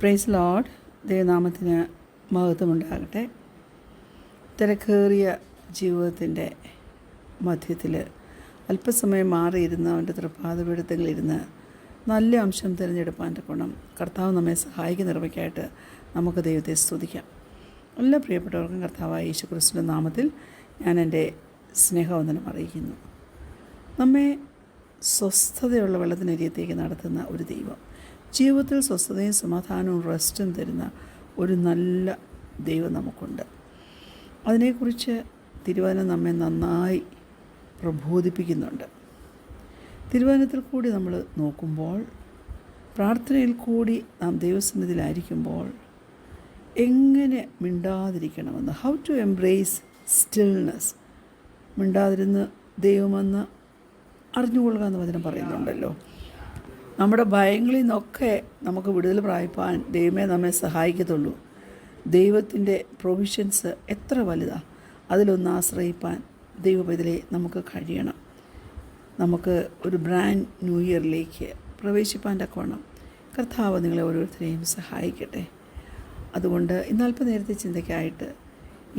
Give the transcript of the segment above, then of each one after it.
Price Lord. ദൈവനാമത്തിന് മഹത്വമുണ്ടാകട്ടെ. തിരക്കേറിയ ജീവിതത്തിൻ്റെ മധ്യത്തിൽ അല്പസമയം മാറിയിരുന്ന് അവൻ്റെ തൃപ്പാദപീഠത്തിലിരുന്ന് നല്ല അംശം തിരഞ്ഞെടുപ്പാൻ്റെ ഗുണം കർത്താവ് നമ്മെ സഹായിക്കുന്ന നിർവയ്ക്കായിട്ട് നമുക്ക് ദൈവത്തെ സ്തുതിക്കാം. എല്ലാ പ്രിയപ്പെട്ടവർക്കും കർത്താവായ യേശു ക്രിസ്തുവിൻ്റെ നാമത്തിൽ ഞാൻ എൻ്റെ സ്നേഹവന്ദനം അറിയിക്കുന്നു. നമ്മെ സ്വസ്ഥതയുള്ള വെള്ളത്തിനരിയത്തേക്ക് നടത്തുന്ന ഒരു ദൈവം, ജീവിതത്തിൽ സ്വസ്ഥതയും സമാധാനവും റെസ്റ്റും തരുന്ന ഒരു നല്ല ദൈവം നമുക്കുണ്ട്. അതിനെക്കുറിച്ച് തിരുവചനം നമ്മെ നന്നായി പ്രബോധിപ്പിക്കുന്നുണ്ട്. തിരുവചനത്തിൽ കൂടി നമ്മൾ നോക്കുമ്പോൾ, പ്രാർത്ഥനയിൽ കൂടി നാം ദൈവസന്നിധിയിലായിരിക്കുമ്പോൾ എങ്ങനെ മിണ്ടാതിരിക്കണമെന്ന്, ഹൗ ടു എംബ്രേസ് സ്റ്റിൽനെസ്, മിണ്ടാതിരുന്ന് ദൈവമെന്ന് അറിഞ്ഞുകൊള്ളുക എന്ന് വചനം പറയുന്നുണ്ടല്ലോ. നമ്മുടെ ഭയങ്ങളിൽ നിന്നൊക്കെ നമുക്ക് വിടുതൽ പ്രാപിപ്പാൻ ദൈവമേ നമ്മെ സഹായിക്കത്തുള്ളൂ. ദൈവത്തിൻ്റെ പ്രൊവിഷൻസ് എത്ര വലുതാണ്, അതിലൊന്ന് ആശ്രയിപ്പാൻ ദൈവപൈതലെ നമുക്ക് കഴിയണം. നമുക്ക് ഒരു ബ്രാൻഡ് ന്യൂ ഇയറിലേക്ക് പ്രവേശിപ്പാൻ തക്കവണ്ണം കർത്താവ് നിങ്ങളെ ഓരോരുത്തരെയും സഹായിക്കട്ടെ. അതുകൊണ്ട് ഇന്ന് അല്പനേരത്തെ ചിന്തയ്ക്കായിട്ട്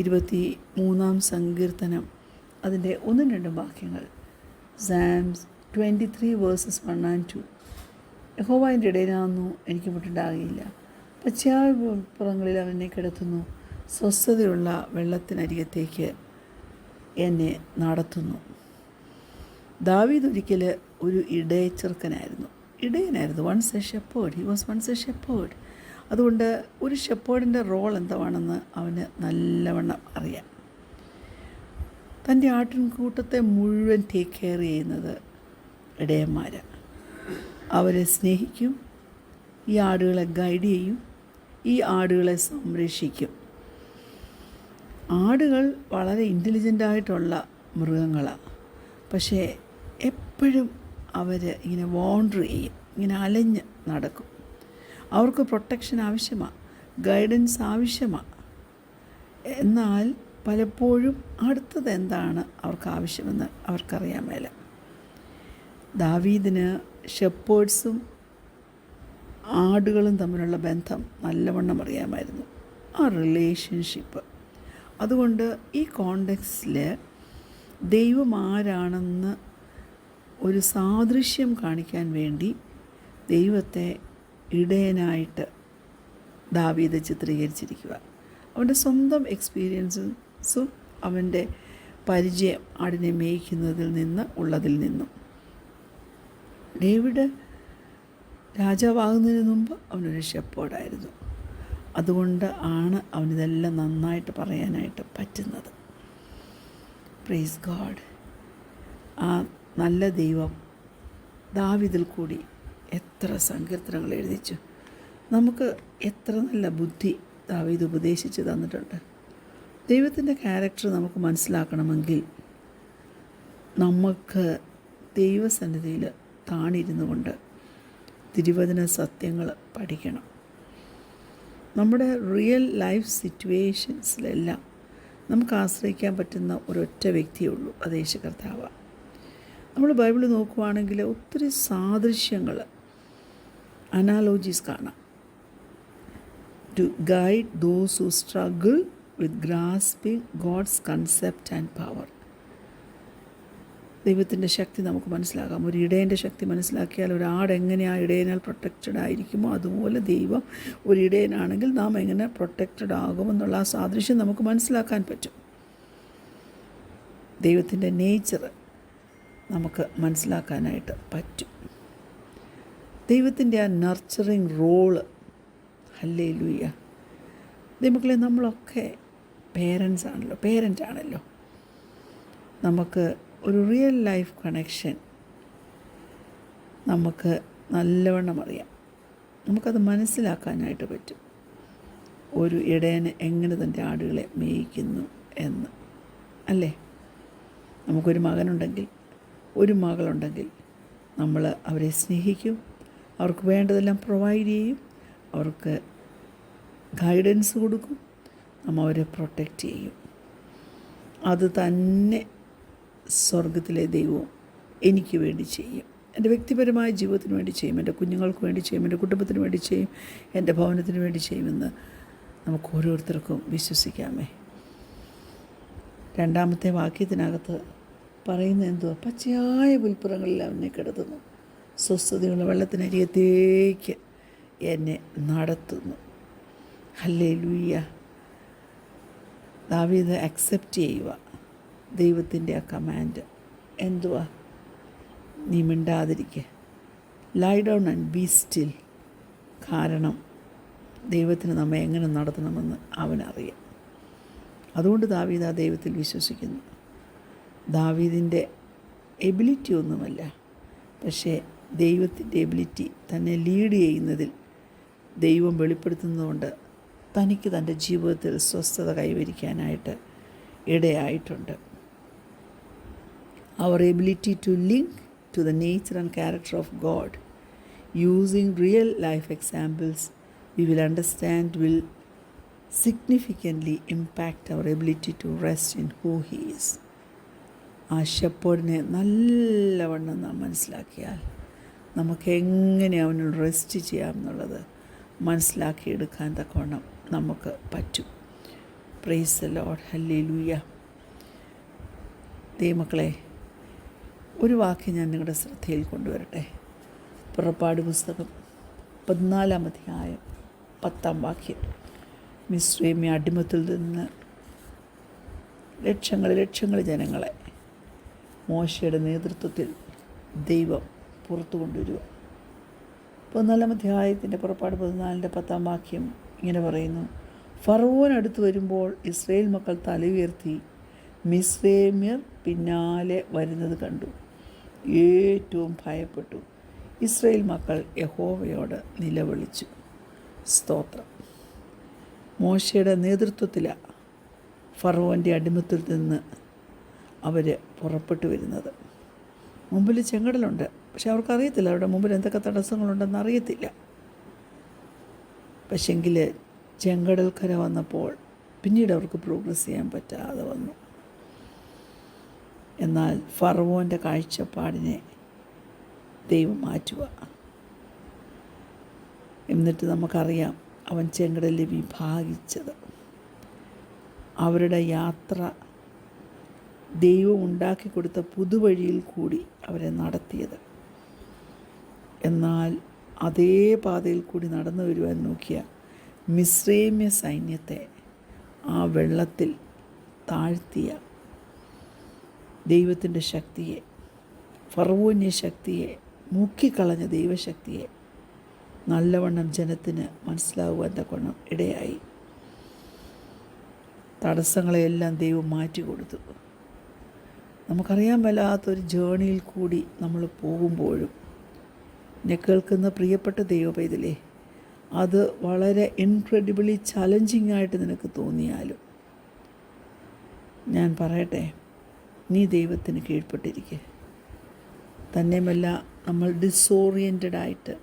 23-ാം സങ്കീർത്തനം അതിൻ്റെ 1-2 വാക്യങ്ങൾ, Psalms 23 verses 1 and 2. യഹോവ എൻ്റെ ഇടയനാകുന്നു, എനിക്ക് മുട്ടുണ്ടാകുകയില്ല. പച്ചയായ പുറങ്ങളിൽ അവനെ കിടത്തുന്നു, സ്വസ്ഥതയുള്ള വെള്ളത്തിനരികത്തേക്ക് എന്നെ നടത്തുന്നു. ദാവീദ് ഒരിക്കൽ ഒരു ഇടയനായിരുന്നു. Once a shepherd. He was once a shepherd. അതുകൊണ്ട് ഒരു ഷെപ്പേർഡിൻ്റെ റോൾ എന്താണെന്ന് അവന് നല്ലവണ്ണം അറിയാം. തൻ്റെ ആട്ടിൻകൂട്ടത്തെ മുഴുവൻ ടേക്ക് കെയർ ചെയ്യുന്നത് ഇടയന്മാരാണ്. അവരെ സ്നേഹിക്കും, ഈ ആടുകളെ ഗൈഡ് ചെയ്യും, ഈ ആടുകളെ സംരക്ഷിക്കും. ആടുകൾ വളരെ ഇൻ്റലിജൻ്റായിട്ടുള്ള മൃഗങ്ങളാണ്. പക്ഷേ എപ്പോഴും അവർ ഇങ്ങനെ വാണ്ടർ ചെയ്യും, ഇങ്ങനെ അലഞ്ഞ് നടക്കും. അവർക്ക് പ്രൊട്ടക്ഷൻ ആവശ്യമാണ്, ഗൈഡൻസ് ആവശ്യമാണ്. എന്നാൽ പലപ്പോഴും അടുത്തത് എന്താണ് അവർക്ക് ആവശ്യമെന്ന് അവർക്കറിയാൻ മേല. ദാവീദിന് ഷെപ്പേർഡ്സും ആടുകളും തമ്മിലുള്ള ബന്ധം നല്ലവണ്ണം അറിയാമായിരുന്നു, ആ റിലേഷൻഷിപ്പ്. അതുകൊണ്ട് ഈ കോണ്ടെക്സ്റ്റിൽ ദൈവം ആരാണെന്ന് ഒരു സാദൃശ്യം കാണിക്കാൻ വേണ്ടി ദൈവത്തെ ഇടയനായിട്ട് ദാവീദ് ചിത്രീകരിച്ചിരിക്കുക. അവൻ്റെ സ്വന്തം എക്സ്പീരിയൻസും അവൻ്റെ പരിചയം ആടിനെ മേയ്ക്കുന്നതിൽ നിന്നും. ഡേവിഡ് രാജാവാകുന്നതിന് മുമ്പ് അവനൊരു ഷെപ്പേർഡായിരുന്നു. അതുകൊണ്ട് അവനിതെല്ലാം നന്നായിട്ട് പറയാനായിട്ട് പറ്റുന്നത്. Praise God. ആ നല്ല ദൈവം ദാവീദിൽ കൂടി എത്ര സങ്കീർത്തനങ്ങൾ എഴുതിച്ചു. നമുക്ക് എത്ര നല്ല ബുദ്ധി ദാവീദ് ഉപദേശിച്ച് തന്നിട്ടുണ്ട്. ദൈവത്തിൻ്റെ ക്യാരക്ടർ നമുക്ക് മനസ്സിലാക്കണമെങ്കിൽ നമുക്ക് ദൈവസന്നിധിയിൽ താണിരുന്നു കൊണ്ട് തിരുവചന സത്യങ്ങൾ പഠിക്കണം. നമ്മുടെ റിയൽ ലൈഫ് സിറ്റുവേഷൻസിലെല്ലാം നമുക്ക് ആശ്രയിക്കാൻ പറ്റുന്ന ഒരൊറ്റ വ്യക്തിയേ ഉള്ളൂ, അത് യേശു കർത്താവാണ്. നമ്മൾ ബൈബിൾ നോക്കുവാണെങ്കിൽ ഒത്തിരി സാദൃശ്യങ്ങൾ, അനാലോജീസ് കാണാം. To guide those who struggle with grasping God's concept and power. ദൈവത്തിൻ്റെ ശക്തി നമുക്ക് മനസ്സിലാക്കാം. ഒരു ഇടയൻ്റെ ശക്തി മനസ്സിലാക്കിയാൽ ഒരാട് എങ്ങനെ ആ ഇടയനാൽ പ്രൊട്ടക്റ്റഡ് ആയിരിക്കുമോ അതുപോലെ ദൈവം ഒരു ഇടയനാണെങ്കിൽ നാം എങ്ങനെ പ്രൊട്ടക്റ്റഡ് ആകുമെന്നുള്ള ആ സാദൃശ്യം നമുക്ക് മനസ്സിലാക്കാൻ പറ്റും. ദൈവത്തിൻ്റെ നേച്ചർ നമുക്ക് മനസ്സിലാക്കാനായിട്ട് പറ്റും. ദൈവത്തിൻ്റെ ആ നർച്ചറിങ് റോള്, ഹല്ലേലൂയ. ദൈവമക്കളെ, നമ്മളൊക്കെ പേരൻ്റാണല്ലോ. നമുക്ക് ഒരു റിയൽ ലൈഫ് കണക്ഷൻ നമുക്ക് നല്ലവണ്ണം അറിയാം. നമുക്കത് മനസ്സിലാക്കാനായിട്ട് പറ്റും. ഒരു ഇടയന് എങ്ങനെ തൻ്റെ ആടുകളെ മേയിക്കുന്നു എന്ന്, അല്ലേ? നമുക്കൊരു മകനുണ്ടെങ്കിൽ, ഒരു മകളുണ്ടെങ്കിൽ നമ്മൾ അവരെ സ്നേഹിക്കും, അവർക്ക് വേണ്ടതെല്ലാം പ്രൊവൈഡ് ചെയ്യും, അവർക്ക് ഗൈഡൻസ് കൊടുക്കും, നമ്മൾ അവരെ പ്രൊട്ടക്റ്റ് ചെയ്യും. അത് തന്നെ സ്വർഗത്തിലെ ദൈവവും എനിക്ക് വേണ്ടി ചെയ്യും എൻ്റെ വ്യക്തിപരമായ ജീവിതത്തിന് വേണ്ടി ചെയ്യും, എൻ്റെ കുഞ്ഞുങ്ങൾക്ക് വേണ്ടി ചെയ്യും, എൻ്റെ കുടുംബത്തിന് വേണ്ടി ചെയ്യും, എൻ്റെ ഭവനത്തിന് വേണ്ടി ചെയ്യുമെന്ന് നമുക്ക് ഓരോരുത്തർക്കും വിശ്വസിക്കാമേ. രണ്ടാമത്തെ വാക്യത്തിനകത്ത് പറയുന്ന എന്തുവാ? പച്ചയായ പുൽപ്പുറങ്ങളിൽ അവനെ കിടത്തുന്നു, സ്വസ്ഥതയുള്ള വെള്ളത്തിനരികത്തേക്ക് എന്നെ നടത്തുന്നു. ഹല്ലേലൂയ. ദാവീദ് അക്സെപ്റ്റ് ചെയ്യുക ദൈവത്തിൻ്റെ ആ കമാൻഡ്. എന്തുവാ? നീ മിണ്ടാതിരിക്കുക, lie down and be still. കാരണം ദൈവത്തിന് നമ്മെ എങ്ങനെ നടത്തണമെന്ന് അവനറിയാം. അതുകൊണ്ട് ദാവീദ് ആ ദൈവത്തിൽ വിശ്വസിക്കുന്നു. ദാവീദിൻ്റെ എബിലിറ്റി ഒന്നുമല്ല, പക്ഷേ ദൈവത്തിൻ്റെ എബിലിറ്റി തന്നെ ലീഡ് ചെയ്യുന്നതിൽ ദൈവം വെളിപ്പെടുത്തുന്നതുകൊണ്ട് തനിക്ക് തൻ്റെ ജീവിതത്തിൽ സ്വസ്ഥത കൈവരിക്കാനായിട്ട് ഇടയായിട്ടുണ്ട്. Our ability to link to the nature and character of God using real life examples we will understand will significantly impact our ability to rest in who He is. ആ ഷെപ്പേർഡിനെ നല്ലവണ്ണം നാം മനസ്സിലാക്കിയാൽ നമുക്ക് എങ്ങനെ അവനോട് റെസ്റ്റ് ചെയ്യാം എന്നുള്ളത് മനസ്സിലാക്കിയെടുക്കാൻ തക്കവണ്ണം നമുക്ക് പറ്റും. Praise the Lord. ഹല്ലേലൂയ. ദൈവമക്കളെ, ഒരു വാക്യം ഞാൻ നിങ്ങളുടെ ശ്രദ്ധയിൽ കൊണ്ടുവരട്ടെ. പുറപ്പാട് പുസ്തകം 14-ാം അധ്യായം 10-ാം വാക്യം. മിസ്രയീമ്യ അടിമത്തിൽ നിന്ന് ലക്ഷങ്ങൾ ജനങ്ങളെ മോശയുടെ നേതൃത്വത്തിൽ ദൈവം പുറത്തു കൊണ്ടുവരിക. 14-ാം അധ്യായത്തിൻ്റെ പുറപ്പാട് 14-ന്റെ 10-ാം വാക്യം ഇങ്ങനെ പറയുന്നു: ഫറവോൻ അടുത്ത് വരുമ്പോൾ ഇസ്രായേൽ മക്കൾ തല ഉയർത്തി മിസ്രയീമ്യർ പിന്നാലെ വരുന്നത് കണ്ടു. ഏറ്റവും ഭയപ്പെട്ടു. ഇസ്രായേൽ മക്കൾ യഹോവയോട് നിലവിളിച്ചു. സ്തോത്രം. മോശയുടെ നേതൃത്വത്തിലാണ് ഫറവോൻ്റെ അടിമത്തിൽ നിന്ന് അവർ പുറപ്പെട്ടു വരുന്നത്. മുമ്പിൽ ചെങ്കടലുണ്ട്, പക്ഷെ അവർക്കറിയത്തില്ല അവരുടെ മുമ്പിൽ എന്തൊക്കെ തടസ്സങ്ങളുണ്ടെന്ന് അറിയത്തില്ല. പക്ഷെങ്കിൽ ചെങ്കടൽക്കര വന്നപ്പോൾ പിന്നീട് അവർക്ക് പ്രോഗ്രസ് ചെയ്യാൻ പറ്റാതെ വന്നു. എന്നാൽ ഫറവോൻ്റെ കാഴ്ചപ്പാടിനെ ദൈവം മാറ്റുക. എന്നിട്ട് നമുക്കറിയാം അവൻ ചെങ്കടലിൽ വിഭാഗിച്ചത്. അവരുടെ യാത്ര ദൈവം ഉണ്ടാക്കി കൊടുത്ത പുതുവഴിയിൽ കൂടി അവരെ നടത്തിയത്. എന്നാൽ അതേ പാതയിൽ കൂടി നടന്നു വരുവാൻ നോക്കിയ മിസ്രയീമ്യ സൈന്യത്തെ ആ വെള്ളത്തിൽ താഴ്ത്തിയ ദൈവത്തിൻ്റെ ശക്തിയെ, ഫറവോന്യ ശക്തിയെ, മുക്കിക്കളഞ്ഞ ദൈവശക്തിയെ നല്ലവണ്ണം ജനത്തിന് മനസ്സിലാകുവാൻ തക്കവണ്ണം ഇടയായി. തടസ്സങ്ങളെയെല്ലാം ദൈവം മാറ്റിക്കൊടുത്തു. നമുക്കറിയാൻ മേലാത്തൊരു ജേണിയിൽ കൂടി നമ്മൾ പോകുമ്പോഴും എന്നെ കേൾക്കുന്ന പ്രിയപ്പെട്ട ദൈവപൈതലേ, അത് വളരെ ഇൻക്രെഡിബിളി ചലഞ്ചിങ് ആയിട്ട് നിനക്ക് തോന്നിയാലും ഞാൻ പറയട്ടെ, നീ ദൈവത്തിന് കീഴ്പ്പെട്ടിരിക്കുക. തന്നെയുമല്ല, നമ്മൾ ഡിസോറിയൻറ്റഡായിട്ട്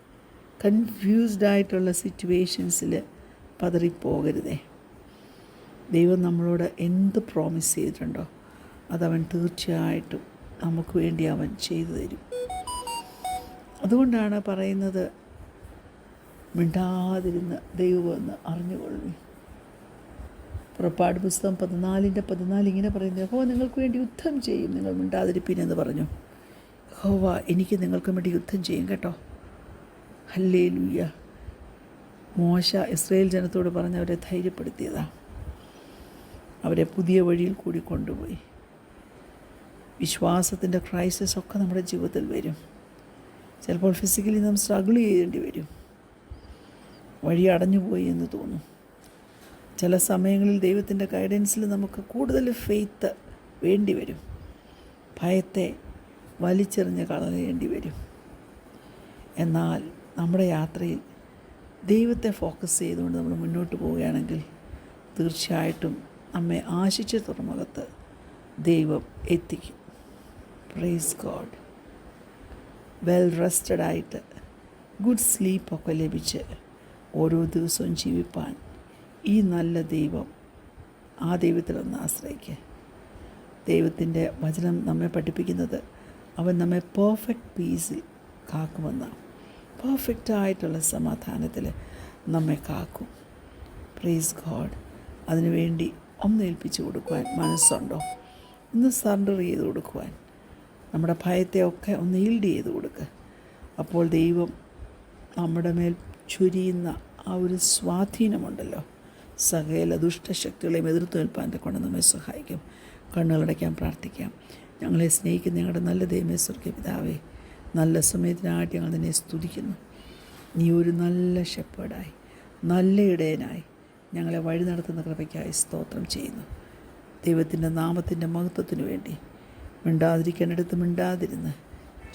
കൺഫ്യൂസ്ഡായിട്ടുള്ള സിറ്റുവേഷൻസിൽ പതറിപ്പോകരുതേ. ദൈവം നമ്മളോട് എന്ത് പ്രോമിസ് ചെയ്തിട്ടുണ്ടോ അതവൻ തീർച്ചയായിട്ടും നമുക്ക് വേണ്ടി അവൻ ചെയ്തു തരും. അതുകൊണ്ടാണ് പറയുന്നത്, മിണ്ടാതിരുന്ന് ദൈവമെന്ന് അറിഞ്ഞുകൊള്ളു. പുറപ്പാട് പുസ്തകം 14-14 ഇങ്ങനെ പറയുന്നത്: യഹോവ നിങ്ങൾക്ക് വേണ്ടി യുദ്ധം ചെയ്യും, നിങ്ങൾ മിണ്ടാതിരിപ്പിനെന്ന് പറഞ്ഞു. യഹോവ എനിക്ക് നിങ്ങൾക്ക് വേണ്ടി യുദ്ധം ചെയ്യും കേട്ടോ. ഹല്ലേലൂയ. മോശ ഇസ്രായേൽ ജനത്തോട് പറഞ്ഞ് അവരെ ധൈര്യപ്പെടുത്തിയതാണ്. അവരെ പുതിയ വഴിയിൽ കൂടി കൊണ്ടുപോയി. വിശ്വാസത്തിൻ്റെ ക്രൈസിസ് ഒക്കെ നമ്മുടെ ജീവിതത്തിൽ വരും. ചിലപ്പോൾ ഫിസിക്കലി നാം സ്ട്രഗിൾ ചെയ്യേണ്ടി വരും. വഴി അടഞ്ഞുപോയി എന്ന് തോന്നും. ചില സമയങ്ങളിൽ ദൈവത്തിൻ്റെ ഗൈഡൻസിൽ നമുക്ക് കൂടുതൽ ഫെയ്ത്ത് വേണ്ടി വരും. ഭയത്തെ വലിച്ചെറിഞ്ഞ് കളയേണ്ടി വരും. എന്നാൽ നമ്മുടെ യാത്രയിൽ ദൈവത്തെ ഫോക്കസ് ചെയ്തുകൊണ്ട് നമ്മൾ മുന്നോട്ട് പോവുകയാണെങ്കിൽ തീർച്ചയായിട്ടും നമ്മെ ആശിച്ച തുറമുഖത്ത് ദൈവം എത്തിക്കും. Praise God. വെൽ റെസ്റ്റഡായിട്ട് ഗുഡ് സ്ലീപ്പൊക്കെ ലഭിച്ച് ഓരോ ദിവസവും ജീവിപ്പാൻ ഈ നല്ല ദൈവം, ആ ദൈവത്തിലൊന്ന് ആശ്രയിക്കുക. ദൈവത്തിൻ്റെ വചനം നമ്മെ പഠിപ്പിക്കുന്നത് അവൻ നമ്മെ പെർഫെക്റ്റ് പീസിൽ കാക്കുമെന്ന്. പെർഫെക്റ്റായിട്ടുള്ള സമാധാനത്തിൽ നമ്മെ കാക്കും. Praise God. അതിനുവേണ്ടി ഒന്ന് ഏൽപ്പിച്ച് കൊടുക്കുവാൻ മനസ്സുണ്ടോ? ഒന്ന് സറണ്ടർ ചെയ്ത് കൊടുക്കുവാൻ, നമ്മുടെ ഭയത്തെ ഒക്കെ ഒന്ന് ഈൽഡ് ചെയ്ത് കൊടുക്കുക. അപ്പോൾ ദൈവം നമ്മുടെ മേൽ ചൊരിയുന്ന ആ ഒരു സ്വാധീനമുണ്ടല്ലോ, സകല ദുഷ്ടശക്തികളെയും എതിർത്ത് നിൽപ്പാൻ കൊണ്ട് നമ്മെ സഹായിക്കും. കണ്ണുകളടയ്ക്കാൻ പ്രാർത്ഥിക്കാം. ഞങ്ങളെ സ്നേഹിക്കുന്ന ഞങ്ങളുടെ നല്ല ദൈവമേ, സ്വർഗ്ഗീയ പിതാവേ, നല്ല സമയത്തിനായിട്ട് ഞങ്ങൾ നിന്നെ സ്തുതിക്കുന്നു. നീ ഒരു നല്ല ഷെപ്പേർഡായി, നല്ല ഇടയനായി ഞങ്ങളെ വഴി നടത്തുന്ന കൃപയ്ക്കായി സ്തോത്രം ചെയ്യുന്നു. ദൈവത്തിൻ്റെ നാമത്തിൻ്റെ മഹത്വത്തിനു വേണ്ടി മിണ്ടാതിരിക്കേണ്ടടുത്ത് മിണ്ടാതിരുന്ന്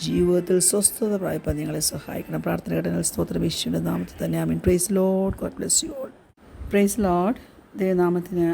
ജീവിതത്തിൽ സ്വസ്ഥത പ്രാപിപ്പാൻ ഞങ്ങളെ സഹായിക്കണം. പ്രാർത്ഥന ഘടനകൾ സ്തോത്രം യേശുവിൻ്റെ നാമത്തിൽ തന്നെ. ആമേൻ. Praise Lord. God bless you all. Praise Lord. ദൈവനാമത്തിന്